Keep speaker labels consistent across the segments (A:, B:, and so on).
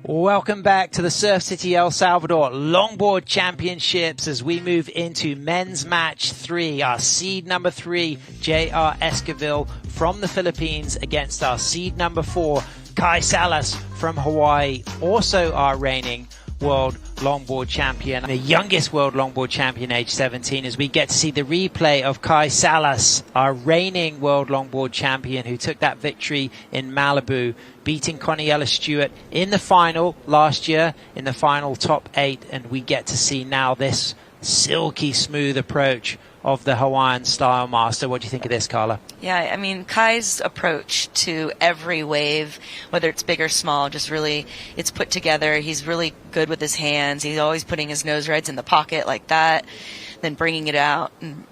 A: Welcome back to the Surf City El Salvador Longboard Championships as we move into men's match 3. Our seed number 3, J.R. Esquievel from the Philippines against our seed number 4, Kai Sallas from Hawaii, also our reigning world longboard champion, the youngest world longboard champion, age 17, as we get to see the replay of Kai Sallas, our reigning world longboard champion, who took that victory in Malibu, beating Connie Stewart in the final last year, in the final top 8, and we get to see now this silky smooth approach of the Hawaiian style master. What do you think of this, Carla?
B: Yeah, I mean, Kai's approach to every wave, whether it's big or small, just really, it's put together. He's really good with his hands. He's always putting his nose rides in the pocket like that, then bringing it out and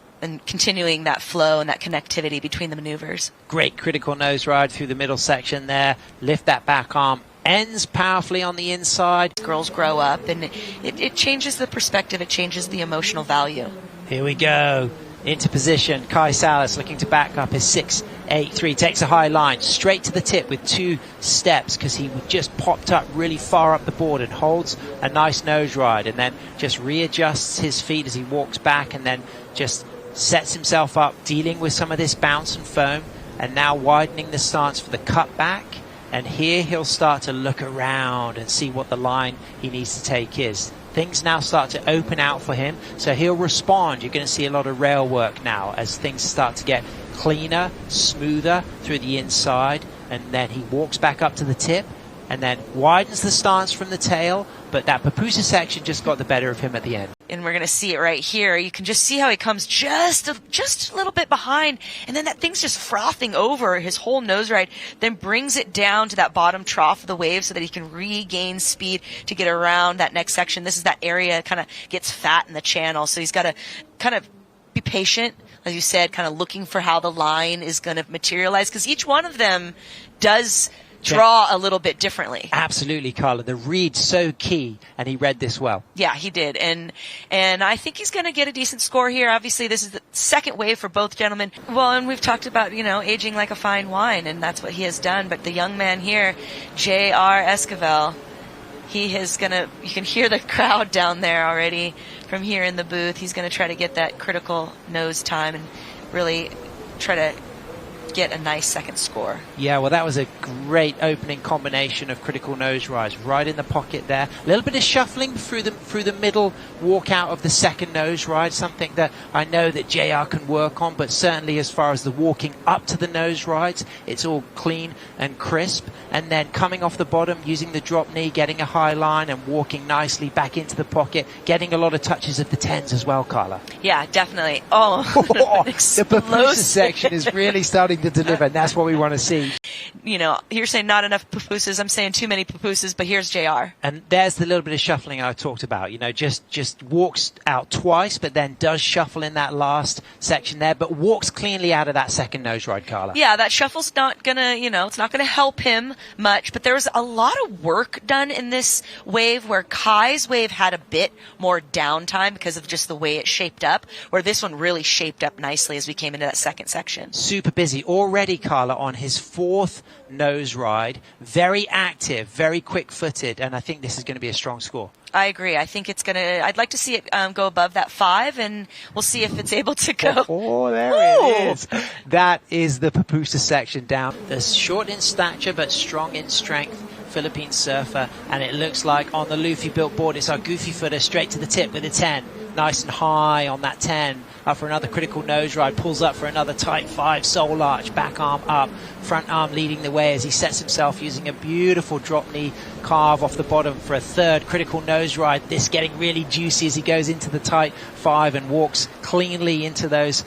B: continuing that flow and that connectivity between the maneuvers.
A: Great critical nose ride through the middle section there. Lift that back arm. Ends powerfully on the inside.
B: Girls grow up, and it changes the perspective. It changes the emotional value.
A: Here we go. Into position. Kai Sallas looking to back up his 6-8-3. Takes a high line straight to the tip with 2 steps because he just popped up really far up the board and holds a nice nose ride, and then just readjusts his feet as he walks back, and then just sets himself up, dealing with some of this bounce and foam, and now widening the stance for the cut back. And here he'll start to look around and see what the line he needs to take is. Things now start to open out for him, so he'll respond. You're going to see a lot of rail work now as things start to get cleaner, smoother through the inside, and then he walks back up to the tip and then widens the stance from the tail, but that pupusa section just got the better of him at the end.
B: And we're going to see it right here. You can just see how he comes just a little bit behind, and then that thing's just frothing over his whole nose ride, then brings it down to that bottom trough of the wave so that he can regain speed to get around that next section. This is that area kind of gets fat in the channel, so he's got to kind of be patient, as you said, kind of looking for how the line is going to materialize, because each one of them does draw a little bit differently.
A: Absolutely, Carla. The read's so key, and he read this well.
B: Yeah, he did. And I think he's going to get a decent score here. Obviously, this is the second wave for both gentlemen. Well, and we've talked about, aging like a fine wine, and that's what he has done. But the young man here, J.R. Esquievel, you can hear the crowd down there already from here in the booth. He's going to try to get that critical nose time and really try to get a nice second score.
A: Yeah, well, that was a great opening combination of critical nose rides right in the pocket there. A little bit of shuffling through the middle walk out of the second nose ride, something that I know that JR can work on, but certainly as far as the walking up to the nose rides, it's all clean and crisp. And then coming off the bottom, using the drop knee, getting a high line and walking nicely back into the pocket, getting a lot of touches of the 10s as well, Carla.
B: Yeah, definitely. Oh,
A: the pupusa section is really starting to deliver, and that's what we want to see.
B: You're saying not enough pupusas. I'm saying too many pupusas, but here's JR.
A: And there's the little bit of shuffling I talked about. Just walks out twice, but then does shuffle in that last section there, but walks cleanly out of that second nose ride, Carla.
B: Yeah, that shuffle's not gonna, it's not gonna help him much, but there was a lot of work done in this wave, where Kai's wave had a bit more downtime because of just the way it shaped up, where this one really shaped up nicely as we came into that second section.
A: Super busy already, Carla, on his 4th nose ride. Very active, very quick-footed, and I think this is going to be a strong score.
B: I agree. I think I'd like to see it go above that 5, and we'll see if it's able to go.
A: Oh, there it is. That is the pupusa section down. The short in stature, but strong in strength Philippine surfer, and it looks like on the Luffy built board, it's our goofy footer straight to the tip with a 10. Nice and high on that 10. Up for another critical nose ride, pulls up for another tight 5 soul arch, back arm up, front arm leading the way as he sets himself using a beautiful drop knee carve off the bottom for a 3rd critical nose ride. This getting really juicy as he goes into the tight 5 and walks cleanly into those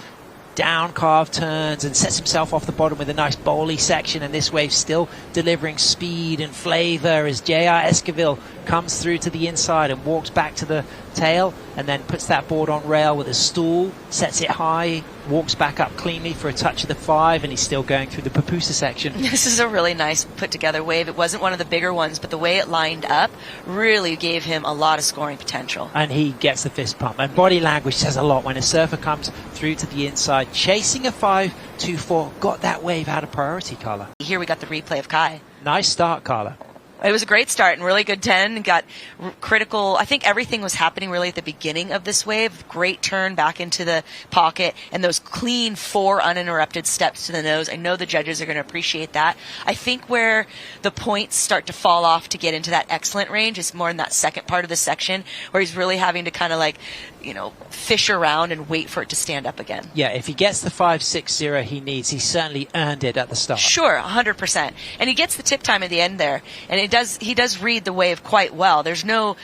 A: down carve turns and sets himself off the bottom with a nice bowly section, and this wave still delivering speed and flavor as J.R. Esquievel comes through to the inside and walks back to the tail and then puts that board on rail with a stool, sets it high, walks back up cleanly for a touch of the 5, and he's still going through the pupusa section.
B: This is a really nice put together wave. It wasn't one of the bigger ones, but the way it lined up really gave him a lot of scoring potential.
A: And he gets the fist pump, and body language says a lot when a surfer comes through to the inside, chasing a 5-2-4, got that wave out of priority, Carla.
B: Here we got the replay of Kai.
A: Nice start, Carla.
B: It was a great start and really good 10 and got critical. I think everything was happening really at the beginning of this wave. Great turn back into the pocket and those clean 4 uninterrupted steps to the nose. I know the judges are going to appreciate that. I think where the points start to fall off to get into that excellent range is more in that second part of the section where he's really having to kind of like, fish around and wait for it to stand up again.
A: Yeah, if he gets the 5.60 he needs, he certainly earned it at the start.
B: Sure, 100%. And he gets the tip time at the end there. And he does read the wave quite well. There's no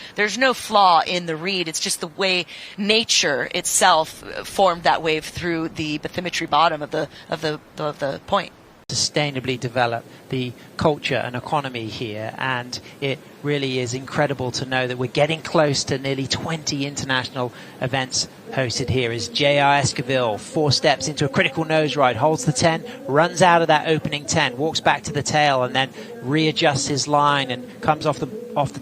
B: flaw in the read. It's just the way nature itself formed that wave through the bathymetry bottom of the point.
A: Sustainably develop the culture and economy here, and it really is incredible to know that we're getting close to nearly 20 international events hosted here. As J.R. Esquievel 4 steps into a critical nose ride, holds the 10, runs out of that opening 10, walks back to the tail and then readjusts his line and comes off the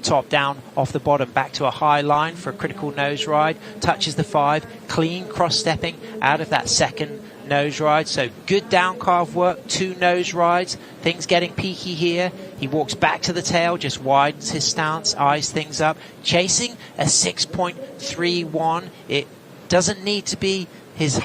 A: top, down off the bottom, back to a high line for a critical nose ride, touches the 5, clean cross stepping out of that second nose ride. So good down carve work, 2 nose rides, things getting peaky here. He walks back to the tail, just widens his stance, eyes things up, chasing a 6.31. It doesn't need to be his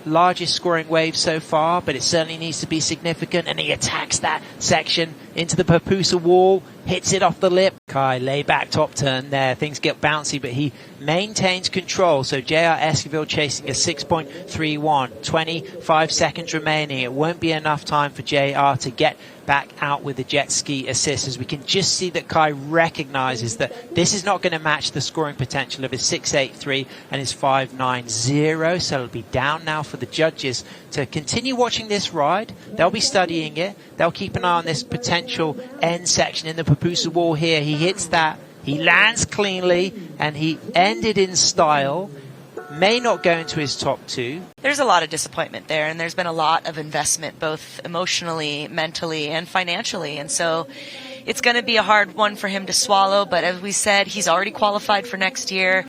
A: largest scoring wave so far, but it certainly needs to be significant, and he attacks that section into the pupusa wall, hits it off the lip. Kai lay back top turn there, things get bouncy, but he maintains control. So J.R. Esquievel chasing a 6.31, 25 seconds remaining. It won't be enough time for J.R. to get back out with the jet ski assist, as we can just see that Kai recognizes that this is not going to match the scoring potential of his 6.83 and his 5.90. So it'll be down now for the judges to continue watching this ride. They'll be studying it. They'll keep an eye on this potential end section in the pupusa wall here. He hits that. He lands cleanly and he ended in style. May not go into his top 2.
B: There's a lot of disappointment there, and there's been a lot of investment, both emotionally, mentally, and financially. And so it's going to be a hard one for him to swallow. But as we said, he's already qualified for next year.